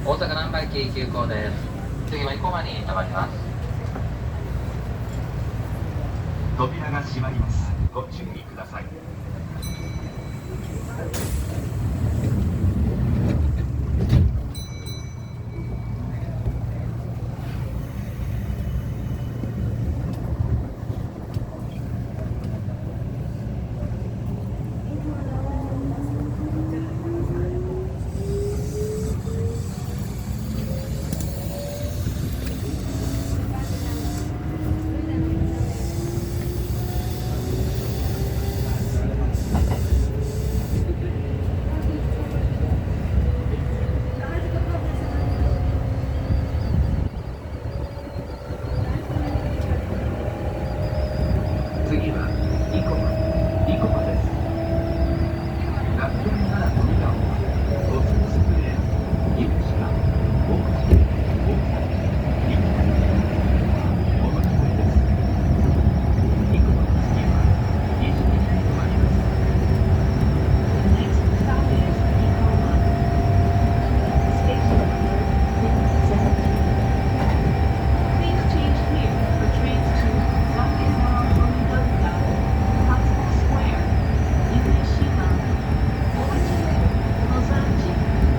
大阪難波駅急行です。次は生駒に停まります。扉が閉まります。ご注意ください。次は生駒です。楽天なら扉をご通スクエア、ゆるしか、大崎、大崎、生駒お乗り換えです。生駒の次は西口に停まります。Next stop is Ikoma. Station number 617. Please change here for trains to Wakayama Omidota, Hudson Square, Yumeshima, Oichi, Ozanji,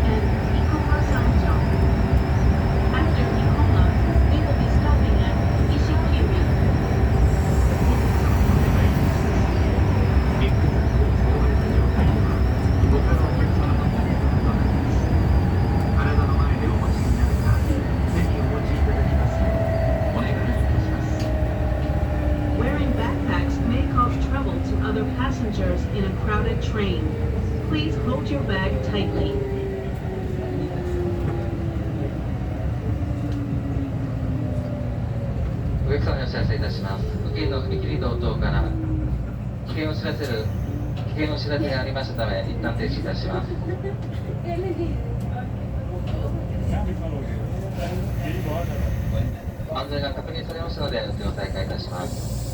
and Ikoma Sanjo. After Ikoma, we will be stopping at Ishikiri. ビッグザスを使われた状態では他のお客様のためとなります。体の前でお持ちになるか手にお持ちいただきますようお願いいたします。 Wearing backpacks may cause trouble to other passengers in a crowded train. Please hold your bag tightly. お客様にお知らせいたします。受け入れの踏切道等から危険を知らせがありましたため、一旦停止いたします。安全が確認されましたので、運転を再開いたします。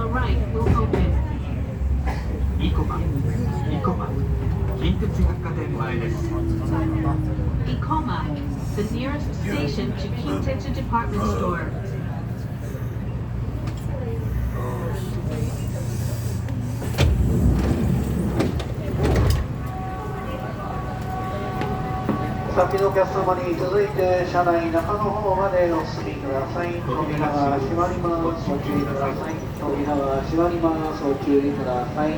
the right will open. イコマ近鉄百貨店前です。 Ikoma, the nearest station to Kintetsu Department Store. 先のお客様に続いて車内中の方までお進みください。扉が閉まります。ご注意ください。扉が閉まります。ご注意ください。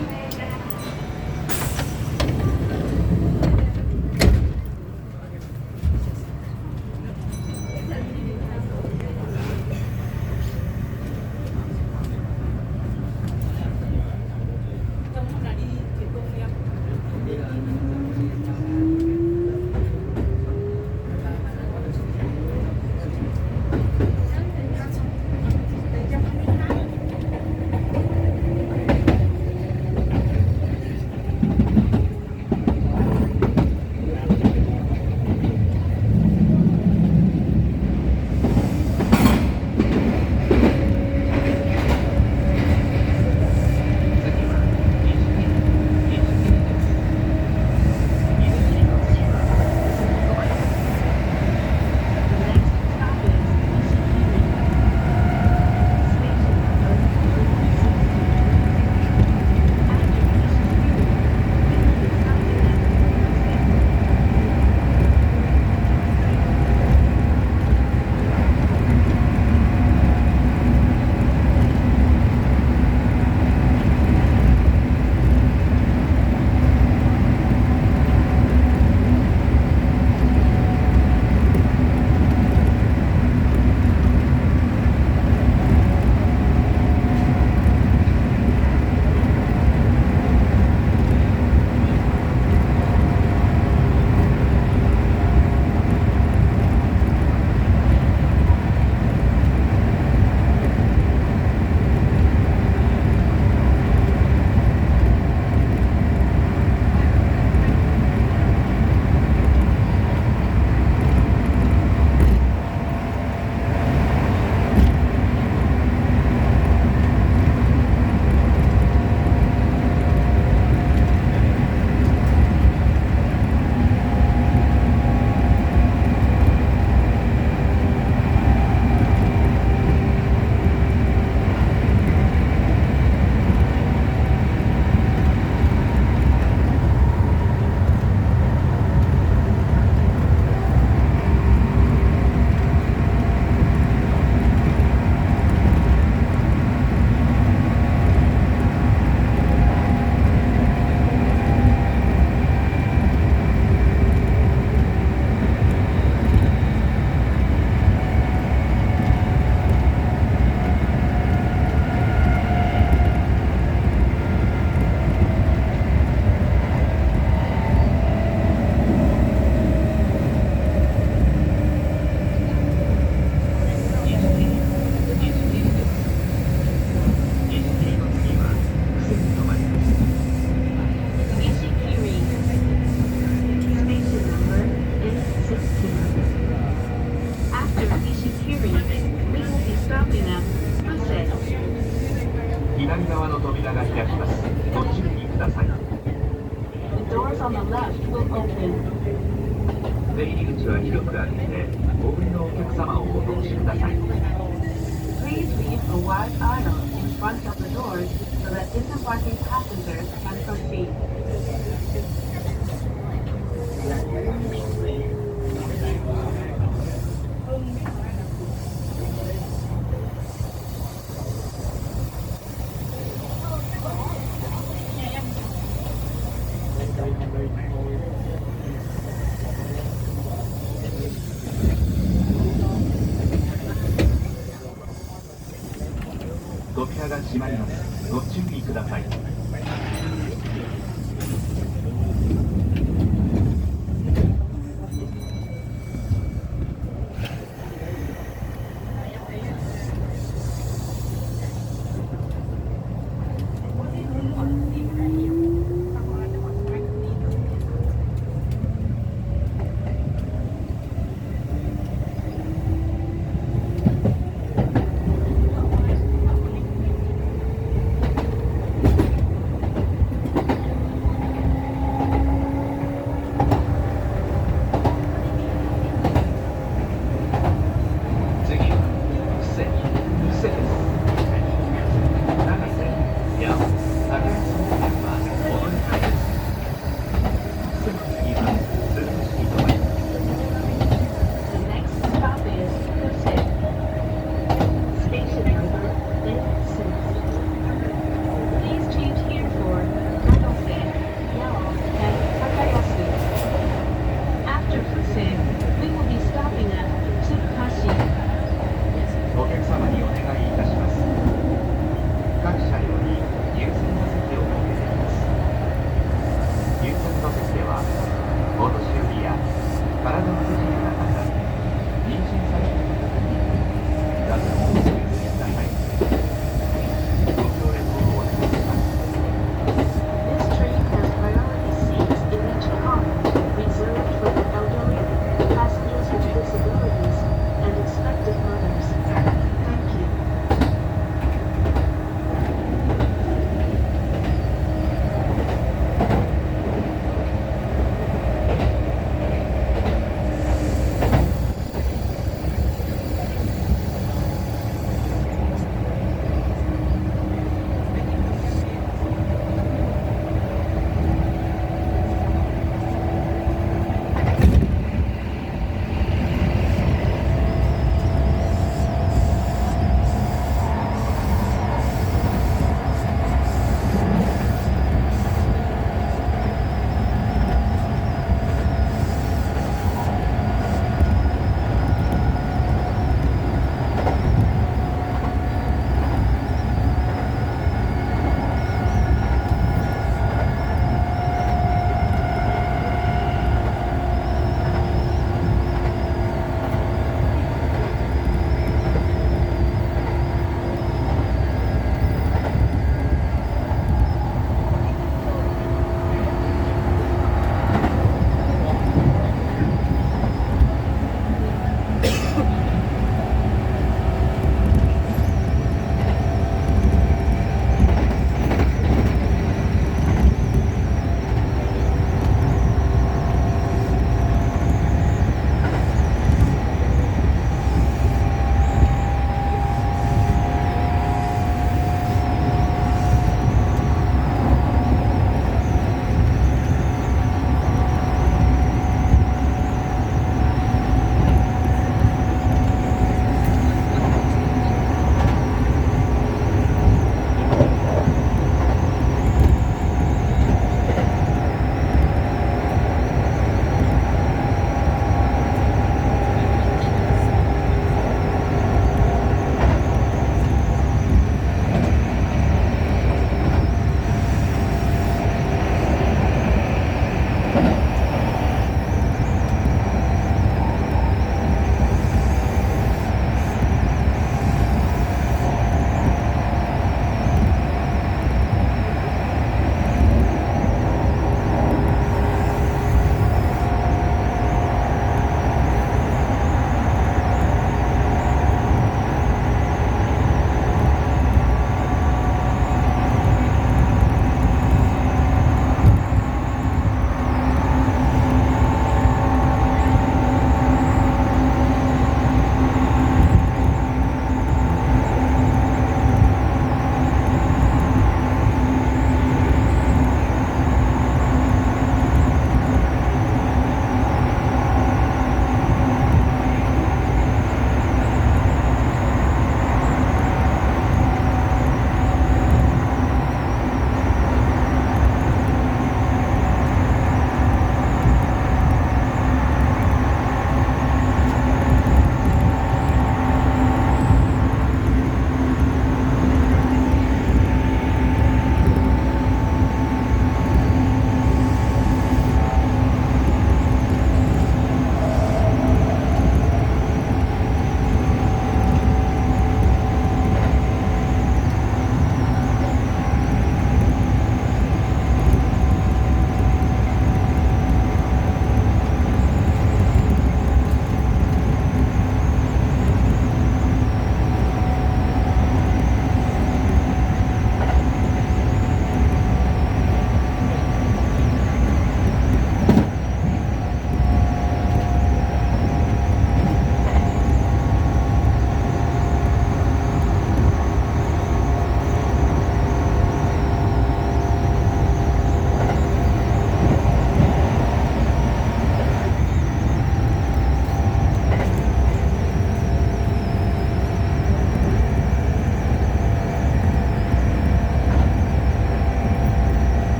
左側の扉が開きます。ご注意ください。 The doors on the left will open. 出入り口は広くあるので、お降りのお客様をお通しください。 Please leave a wide aisle in front of the doors so that disembarking passengers can proceed. 扉が閉まります。ご注意ください。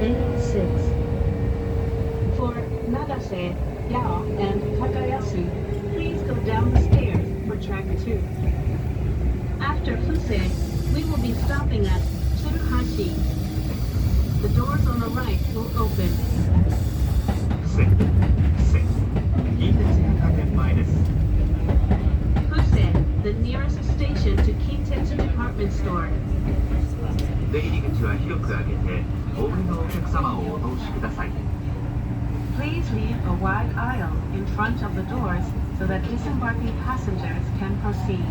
A6. For Nagase, Yao, and Takayasu, please go down the stairs for track 2. After Fuse, we will be stopping at Tsuruhashi. The doors on the right will open. 伏せ近鉄百貨店前です。 Fuse, the nearest station to Kintetsu Department Store. 出入り口は広く開けて多くのお客様をお通しください。 Please leave a wide aisle in front of the doors so that disembarking passengers can proceed.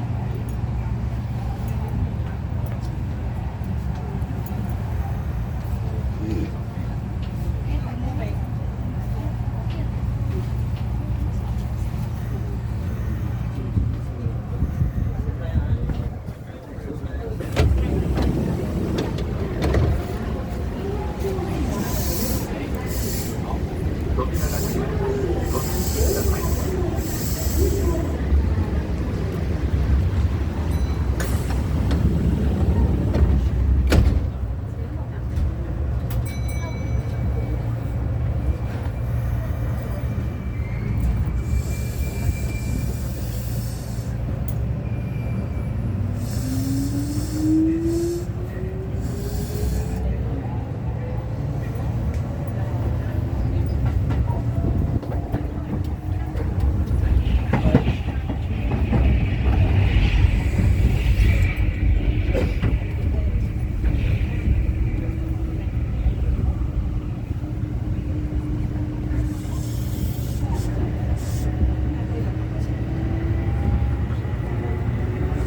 扉が閉まります。ご注意ください。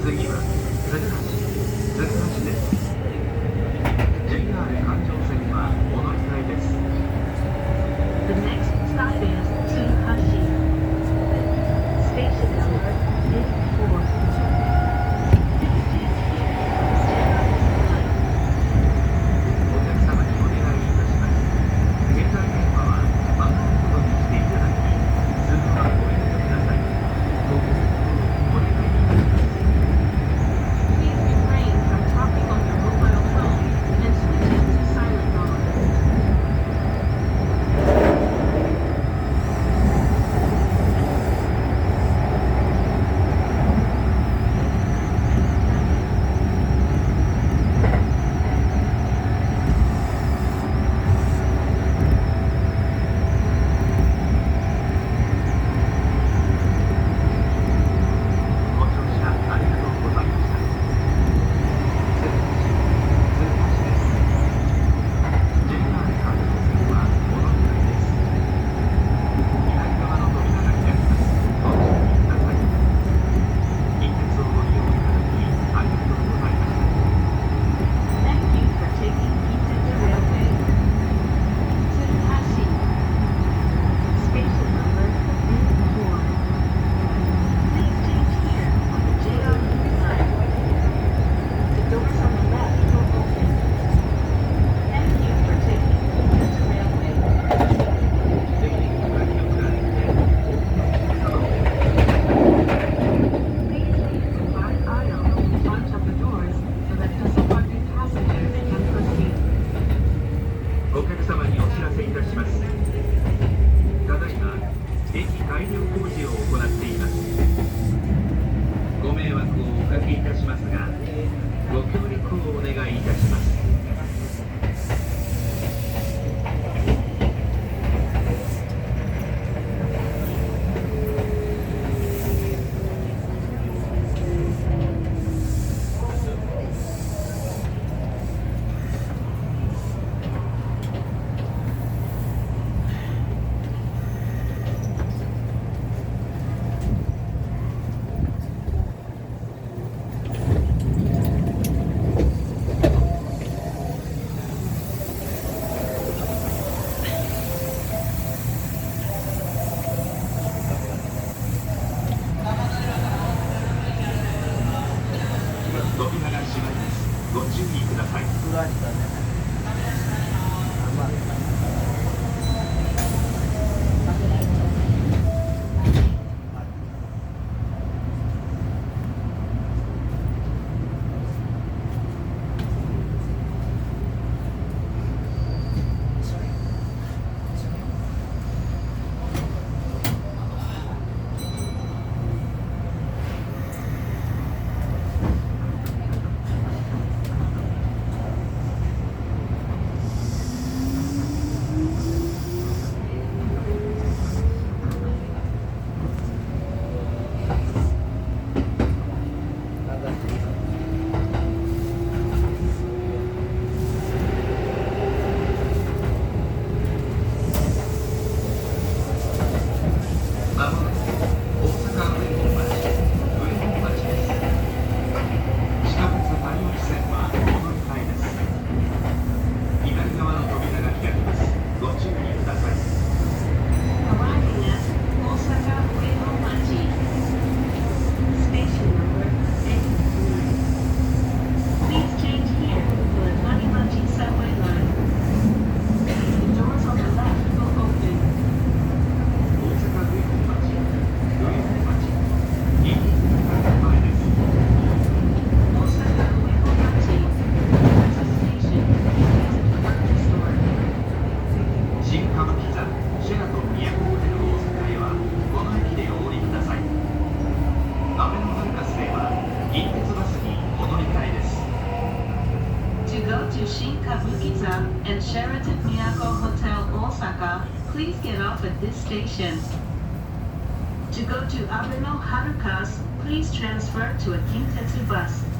次は鶴橋です。JR 環状線はお乗り換えです。 The next stop is Tsuruhashi. Station number A4. お客様にお願いいたします。携帯電話はマナーほどにしていただき、通話はご遠慮ください。ご協力をお願いいたします。 Please refrain from talking on your mobile phone and switch it to silent mode. ご乗車ありがとうございました。鶴橋です。JR 環状線はお乗り換えです。左側の扉が開きます。ご注意ください。近鉄をご利用いただきありがとうございました。 Thank you for taking Kintetsu Railway. Tsuruhashi. Station number A4. Please change here on the JR line. The doors on the left will open. Thank you for taking Kintetsu Railway. 出入り口は広く開いて多くのお客様をお迎えください。 Please leave a wide aisle in front of the doors so that disembarking passengers can proceed. お客様にお知らせいたします。ただいま駅改良工事を行っています。ご迷惑をおかけいたしますが、ご協力をお願いいたします。扉が閉まります。ご注意ください。Kabukiza and Sheraton Miyako Hotel Osaka, please get off at this station. To go to Abeno Harukas, please transfer to a Kintetsu bus.